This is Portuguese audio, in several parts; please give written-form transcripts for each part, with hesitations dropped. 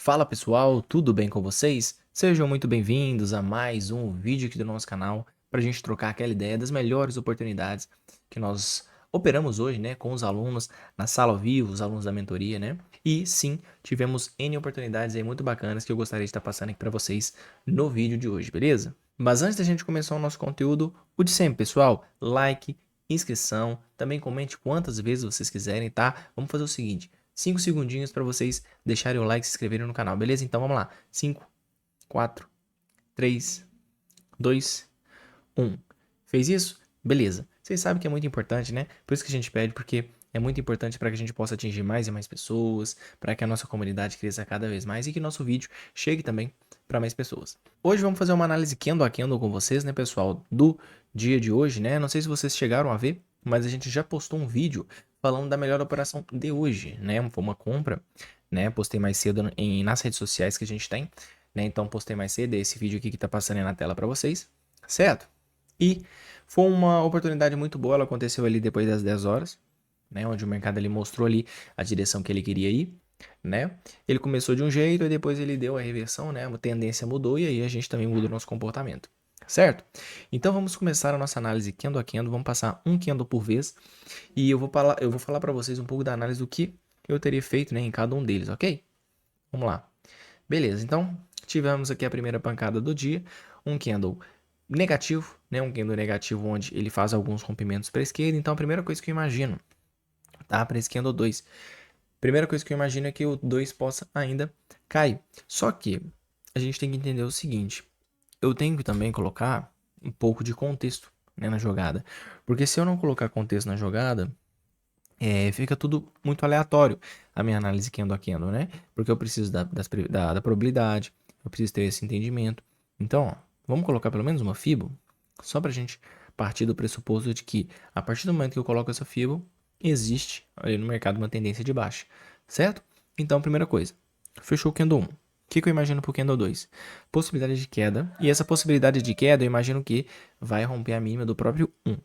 Fala pessoal, tudo bem com vocês? Sejam muito bem-vindos a mais um vídeo aqui do nosso canal para a gente trocar aquela ideia das melhores oportunidades que nós operamos hoje, né, com os alunos na sala ao vivo, os alunos da mentoria, né? E sim, tivemos N oportunidades aí muito bacanas que eu gostaria de estar passando aqui para vocês no vídeo de hoje, beleza? Mas antes da gente começar o nosso conteúdo, o de sempre, pessoal, like, inscrição, também comente quantas vezes vocês quiserem, tá? Vamos fazer o seguinte, 5 segundinhos para vocês deixarem o like e se inscreverem no canal, beleza? Então vamos lá. 5, 4, 3, 2, 1. Fez isso? Beleza. Vocês sabem que é muito importante, né? Por isso que a gente pede, porque é muito importante para que a gente possa atingir mais e mais pessoas, para que a nossa comunidade cresça cada vez mais e que nosso vídeo chegue também para mais pessoas. Hoje vamos fazer uma análise Kendo a Kendo com vocês, né, pessoal, do dia de hoje, né? Não sei se vocês chegaram a ver, mas a gente já postou um vídeo falando da melhor operação de hoje, né? Foi uma compra, né? Postei mais cedo nas redes sociais que a gente tem, né? Então postei mais cedo esse vídeo aqui que tá passando aí na tela para vocês, certo? E foi uma oportunidade muito boa, ela aconteceu ali depois das 10 horas, né, onde o mercado ali mostrou ali a direção que ele queria ir, né? Ele começou de um jeito e depois ele deu a reversão, né? A tendência mudou e aí a gente também muda o nosso comportamento, certo? Então vamos começar a nossa análise candle a candle, vamos passar um candle por vez e eu vou falar para vocês um pouco da análise do que eu teria feito, né, em cada um deles, ok? Vamos lá. Beleza, então tivemos aqui a primeira pancada do dia, um candle negativo, né? Um candle negativo onde ele faz alguns rompimentos para a esquerda. Então a primeira coisa que eu imagino, tá? Para esse candle 2, primeira coisa que eu imagino é que o 2 possa ainda cair. Só que a gente tem que entender o seguinte, eu tenho que também colocar um pouco de contexto, né, na jogada. Porque se eu não colocar contexto na jogada, fica tudo muito aleatório, a minha análise candle a candle, né? Porque eu preciso da probabilidade, eu preciso ter esse entendimento. Então, ó, vamos colocar pelo menos uma FIBO, só para a gente partir do pressuposto de que, a partir do momento que eu coloco essa FIBO, existe ali no mercado uma tendência de baixa, certo? Então, primeira coisa, fechou o candle 1. O que eu imagino para o candle 2? Possibilidade de queda, e essa possibilidade de queda eu imagino que vai romper a mínima do próprio 1.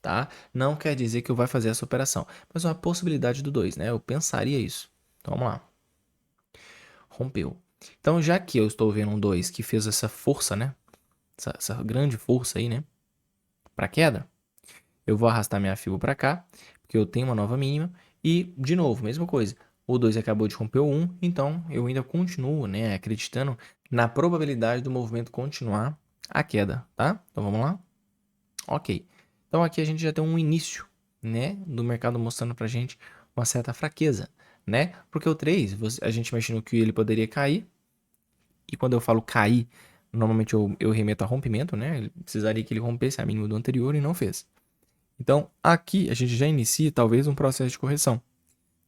Tá? Não quer dizer que eu vou fazer essa operação, mas é uma possibilidade do 2, né? Eu pensaria isso. Então vamos lá. Rompeu. Então, já que eu estou vendo um 2 que fez essa força, né? Essa grande força aí, né? Para queda, eu vou arrastar minha FIBO para cá, porque eu tenho uma nova mínima. E, de novo, mesma coisa. O 2 acabou de romper o 1, então eu ainda continuo, né? Acreditando na probabilidade do movimento continuar a queda, tá? Então vamos lá. Ok. Então aqui a gente já tem um início, né, do mercado mostrando pra gente uma certa fraqueza, né? Porque o 3, a gente imaginou que ele poderia cair, e quando eu falo cair, normalmente eu remeto a rompimento, né? Ele precisaria que ele rompesse a mínima do anterior e não fez. Então aqui a gente já inicia talvez um processo de correção.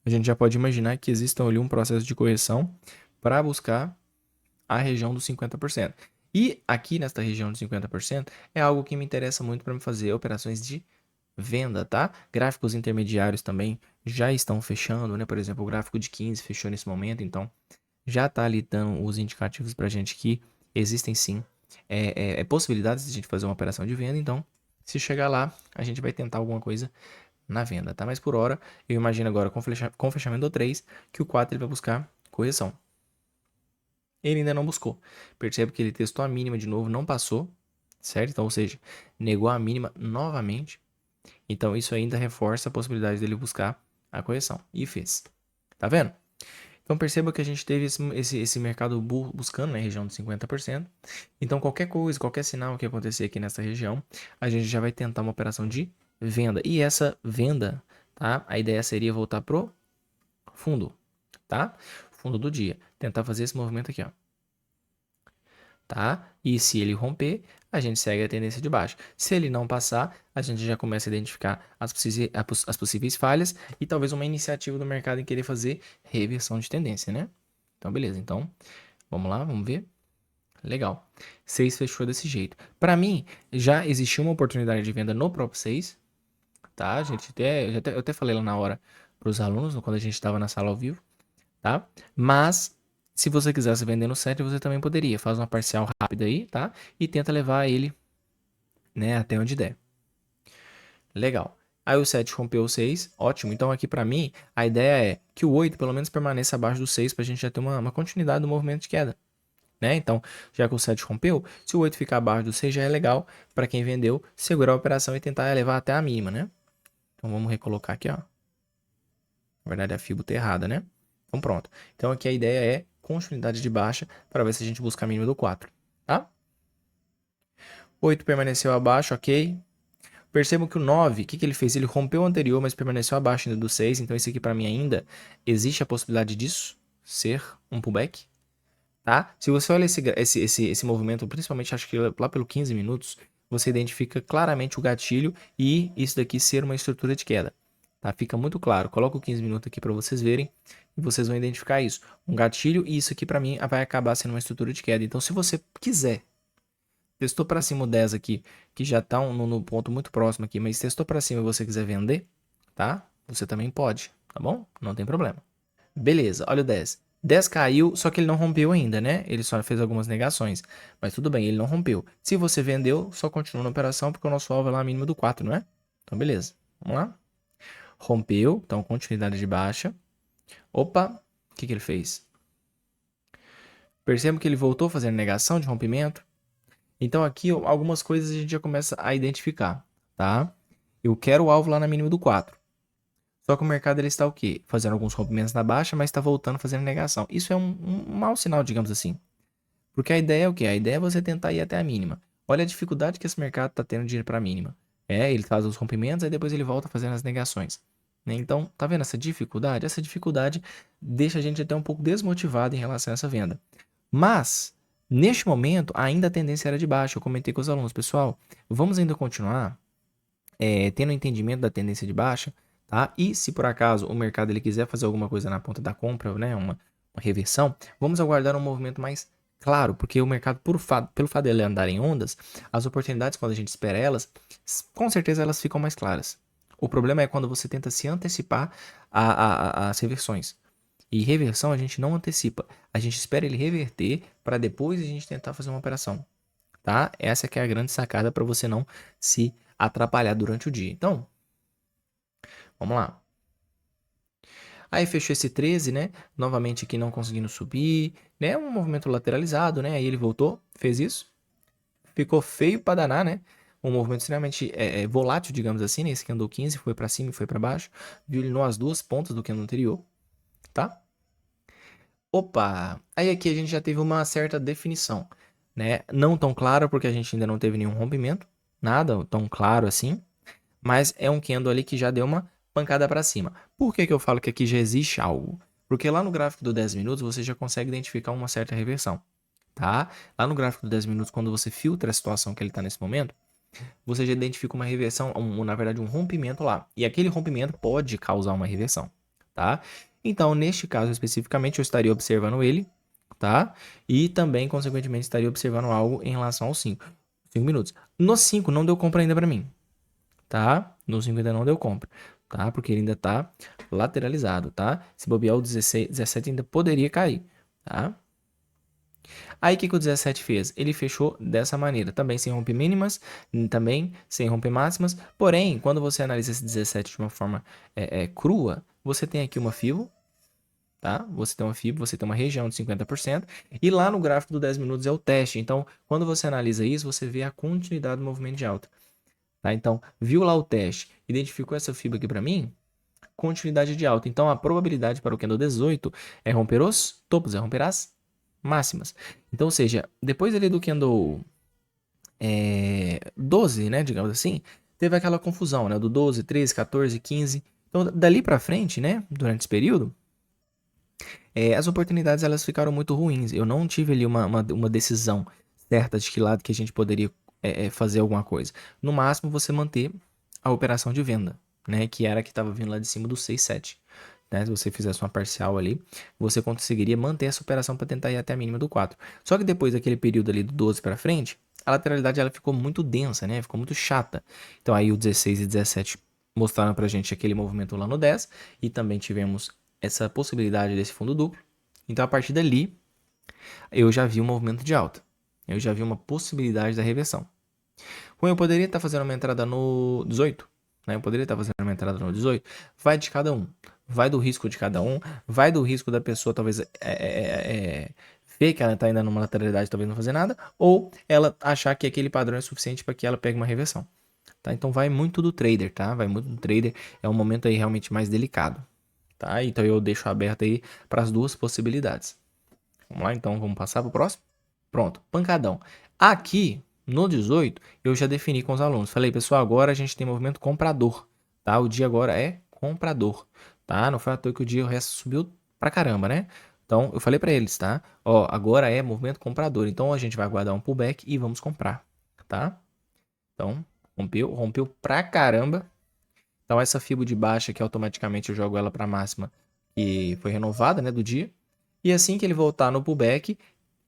A gente já pode imaginar que exista ali um processo de correção para buscar a região dos 50%. E aqui nesta região de 50% é algo que me interessa muito para me fazer operações de venda, tá? Gráficos intermediários também já estão fechando, né? Por exemplo, o gráfico de 15 fechou nesse momento, então já está ali dando os indicativos para a gente que existem sim possibilidades de a gente fazer uma operação de venda, então se chegar lá, a gente vai tentar alguma coisa na venda, tá? Mas por hora, eu imagino agora com fechamento do 3, que o 4 ele vai buscar correção. Ele ainda não buscou. Percebe que ele testou a mínima de novo, não passou, certo? Então, ou seja, negou a mínima novamente. Então, isso ainda reforça a possibilidade dele buscar a correção. E fez. Tá vendo? Então, perceba que a gente teve esse mercado buscando na região de 50%. Então, qualquer coisa, qualquer sinal que acontecer aqui nessa região, a gente já vai tentar uma operação de venda. E essa venda, tá? A ideia seria voltar pro fundo, tá? Fundo do dia. Tentar fazer esse movimento aqui, ó. Tá? E se ele romper, a gente segue a tendência de baixo. Se ele não passar, a gente já começa a identificar as possíveis falhas e talvez uma iniciativa do mercado em querer fazer reversão de tendência, né? Então, beleza. Então, vamos lá, vamos ver. Legal. 6 fechou desse jeito. Para mim, já existiu uma oportunidade de venda no próprio 6, tá? A gente eu até falei lá na hora para os alunos, quando a gente estava na sala ao vivo, tá? Mas se você quisesse vender no 7, você também poderia. Faz uma parcial rápida aí, tá? E tenta levar ele, né, até onde der. Legal. Aí o 7 rompeu o 6, ótimo. Então aqui para mim, a ideia é que o 8 pelo menos permaneça abaixo do 6 para a gente já ter uma continuidade do movimento de queda. Né? Então, já que o 7 rompeu, se o 8 ficar abaixo do 6 já é legal para quem vendeu segurar a operação e tentar elevar até a mínima, né? Então vamos recolocar aqui, ó. Na verdade a Fibo tá errada, né? Então pronto. Então aqui a ideia é continuidade de baixa para ver se a gente busca a mínima do 4, tá? 8 permaneceu abaixo, ok. Percebam que o 9, o que ele fez? Ele rompeu o anterior, mas permaneceu abaixo ainda do 6. Então esse aqui para mim ainda existe a possibilidade disso ser um pullback. Tá? Se você olha esse movimento, principalmente acho que lá pelo 15 minutos, você identifica claramente o gatilho e isso daqui ser uma estrutura de queda. Tá? Fica muito claro. Coloco o 15 minutos aqui para vocês verem e vocês vão identificar isso. Um gatilho e isso aqui para mim vai acabar sendo uma estrutura de queda. Então se você quiser, testou para cima o 10 aqui, que já está no ponto muito próximo aqui, mas testou para cima e você quiser vender, tá? Você também pode, tá bom? Não tem problema. Beleza, olha o 10. 10 caiu, só que ele não rompeu ainda, né? Ele só fez algumas negações. Mas tudo bem, ele não rompeu. Se você vendeu, só continua na operação, porque o nosso alvo é lá mínimo do 4, não é? Então, beleza. Vamos lá. Rompeu, então continuidade de baixa. Opa, o que ele fez? Perceba que ele voltou a fazer negação de rompimento. Então, aqui, algumas coisas a gente já começa a identificar, tá? Eu quero o alvo lá na mínima do 4. Só que o mercado ele está o quê? Fazendo alguns rompimentos na baixa, mas está voltando fazendo negação. Isso é um mau sinal, digamos assim. Porque a ideia é o quê? A ideia é você tentar ir até a mínima. Olha a dificuldade que esse mercado está tendo de ir para a mínima. Ele faz os rompimentos, aí depois ele volta fazendo as negações. Né? Então, tá vendo essa dificuldade? Essa dificuldade deixa a gente até um pouco desmotivado em relação a essa venda. Mas, neste momento, ainda a tendência era de baixa. Eu comentei com os alunos, pessoal, vamos ainda continuar tendo entendimento da tendência de baixa, tá? E se por acaso o mercado ele quiser fazer alguma coisa na ponta da compra, né, uma reversão, vamos aguardar um movimento mais claro, porque o mercado, pelo fato dele andar em ondas, as oportunidades, quando a gente espera elas, com certeza elas ficam mais claras. O problema é quando você tenta se antecipar às reversões. E reversão a gente não antecipa, a gente espera ele reverter para depois a gente tentar fazer uma operação, tá? Essa que é a grande sacada para você não se atrapalhar durante o dia. Então, vamos lá. Aí fechou esse 13, né? Novamente aqui não conseguindo subir, né? Um movimento lateralizado, né? Aí ele voltou, fez isso. Ficou feio para danar, né? Um movimento extremamente volátil, digamos assim, né? Esse candle 15 foi para cima e foi para baixo. Violinou as duas pontas do candle anterior, tá? Opa! Aí aqui a gente já teve uma certa definição, né? Não tão clara porque a gente ainda não teve nenhum rompimento, nada tão claro assim. Mas é um candle ali que já deu uma pancada para cima. Por que eu falo que aqui já existe algo? Porque lá no gráfico do 10 minutos você já consegue identificar uma certa reversão, tá? Lá no gráfico do 10 minutos, quando você filtra a situação que ele está nesse momento, você já identifica uma reversão, na verdade um rompimento lá. E aquele rompimento pode causar uma reversão, tá? Então, neste caso especificamente, eu estaria observando ele, tá? E também, consequentemente, estaria observando algo em relação aos 5 minutos. No 5 não deu compra ainda para mim, tá? No 5 ainda não deu compra, tá? Porque ele ainda tá lateralizado, tá? Se bobear o 16, 17 ainda poderia cair, tá? Aí o que o 17 fez? Ele fechou dessa maneira, também sem romper mínimas, também sem romper máximas, porém, quando você analisa esse 17 de uma forma crua, você tem aqui uma FIBO, tá? Você tem uma FIBO, você tem uma região de 50%, e lá no gráfico do 10 minutos é o teste, então, quando você analisa isso, você vê a continuidade do movimento de alta. Tá? Então, viu lá o teste, identificou essa fibra aqui para mim, continuidade de alta. Então, a probabilidade para o candle 18 é romper os topos, é romper as máximas. Então, ou seja, depois ali do candle 12, né, digamos assim, teve aquela confusão, né, do 12, 13, 14, 15. Então, dali para frente, né, durante esse período, as oportunidades elas ficaram muito ruins. Eu não tive ali uma decisão certa de que lado que a gente poderia fazer alguma coisa. No máximo, você manter a operação de venda, né? Que era a que estava vindo lá de cima do 6, 7. Né? Se você fizesse uma parcial ali, você conseguiria manter essa operação para tentar ir até a mínima do 4. Só que depois daquele período ali do 12 para frente, a lateralidade ela ficou muito densa, né? Ficou muito chata. Então aí o 16 e 17 mostraram pra gente aquele movimento lá no 10 e também tivemos essa possibilidade desse fundo duplo. Então a partir dali, eu já vi um movimento de alta. Eu já vi uma possibilidade da reversão. Como eu poderia estar fazendo uma entrada no 18, né? Eu poderia estar fazendo uma entrada no 18. Vai de cada um. Vai do risco de cada um. Vai do risco da pessoa, talvez, ver que ela está ainda numa lateralidade, talvez não fazer nada. Ou ela achar que aquele padrão é suficiente para que ela pegue uma reversão. Tá? Então vai muito do trader, tá? Vai muito do trader. É um momento aí realmente mais delicado. Tá? Então eu deixo aberto aí para as duas possibilidades. Vamos lá, então, vamos passar para o próximo? Pronto, pancadão. Aqui, no 18, eu já defini com os alunos. Falei, pessoal, agora a gente tem movimento comprador, tá? O dia agora é comprador, tá? Não foi à toa que o dia o resto subiu pra caramba, né? Então, eu falei para eles, tá? Ó, agora é movimento comprador. Então, a gente vai aguardar um pullback e vamos comprar, tá? Então, rompeu pra caramba. Então, essa fibra de baixa aqui, automaticamente eu jogo ela pra máxima que foi renovada, né, do dia. E assim que ele voltar no pullback,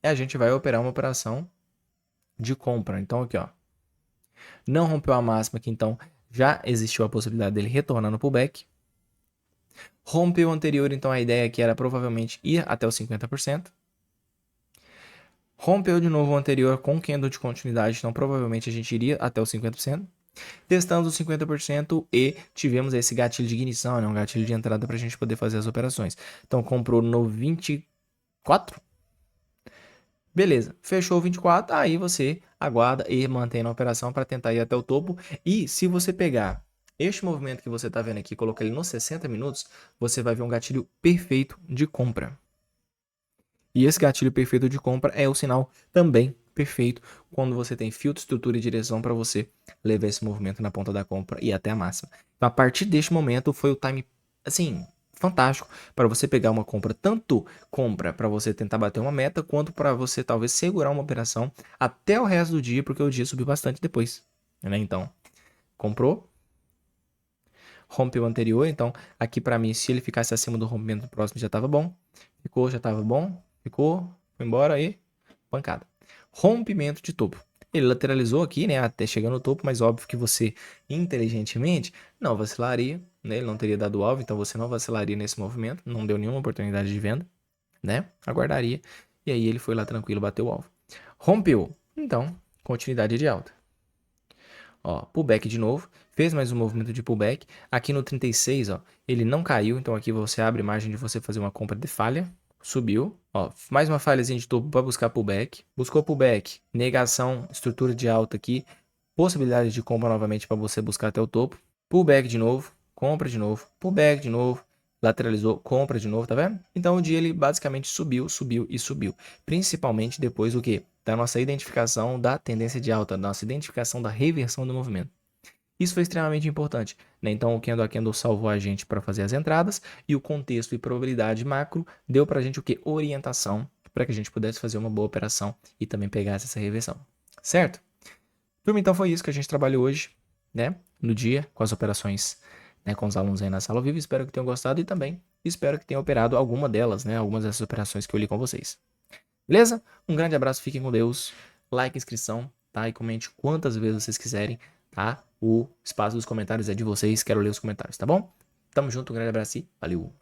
a gente vai operar uma operação de compra. Então aqui, ó, não rompeu a máxima aqui, então já existiu a possibilidade dele retornar no pullback. Rompeu o anterior, então a ideia aqui era provavelmente ir até os 50%. Rompeu de novo o anterior com candle de continuidade, então provavelmente a gente iria até os 50%. Testamos os 50% e tivemos esse gatilho de ignição, né, um gatilho de entrada para a gente poder fazer as operações. Então comprou no 24. Beleza, fechou o 24, aí você aguarda e mantém na operação para tentar ir até o topo. E se você pegar este movimento que você está vendo aqui, colocar ele nos 60 minutos, você vai ver um gatilho perfeito de compra. E esse gatilho perfeito de compra é o sinal também perfeito quando você tem filtro, estrutura e direção para você levar esse movimento na ponta da compra e até a máxima. Então, a partir deste momento foi o time, assim, fantástico para você pegar uma compra, tanto compra para você tentar bater uma meta, quanto para você talvez segurar uma operação até o resto do dia, porque o dia subiu bastante depois, né? Então, comprou, rompeu o anterior, então aqui para mim, se ele ficasse acima do rompimento próximo já estava bom, ficou, já estava bom, ficou, foi embora e pancada. Rompimento de topo. Ele lateralizou aqui, né, até chegar no topo, mas óbvio que você, inteligentemente, não vacilaria, né, ele não teria dado alvo, então você não vacilaria nesse movimento, não deu nenhuma oportunidade de venda, né, aguardaria, e aí ele foi lá tranquilo, bateu o alvo. Rompeu, então, continuidade de alta. Ó, pullback de novo, fez mais um movimento de pullback, aqui no 36, ó, ele não caiu, então aqui você abre margem de você fazer uma compra de falha, subiu, ó, mais uma falhazinha de topo para buscar pullback, buscou pullback, negação, estrutura de alta aqui, possibilidade de compra novamente para você buscar até o topo, pullback de novo, compra de novo, pullback de novo, lateralizou, compra de novo, tá vendo? Então o dia ele basicamente subiu, subiu e subiu, principalmente depois do que? Da nossa identificação da tendência de alta, da nossa identificação da reversão do movimento. Isso foi extremamente importante, né? Então o candle a candle salvou a gente para fazer as entradas e o contexto e probabilidade macro deu para a gente o que? Orientação para que a gente pudesse fazer uma boa operação e também pegasse essa reversão, certo? Turma, então foi isso que a gente trabalhou hoje, né? No dia, com as operações, né? Com os alunos aí na sala ao vivo. Espero que tenham gostado e também espero que tenham operado alguma delas, né? Algumas dessas operações que eu li com vocês. Beleza? Um grande abraço, fiquem com Deus. Like, inscrição, tá? E comente quantas vezes vocês quiserem, tá? O espaço dos comentários é de vocês, quero ler os comentários, tá bom? Tamo junto, um grande abraço e valeu!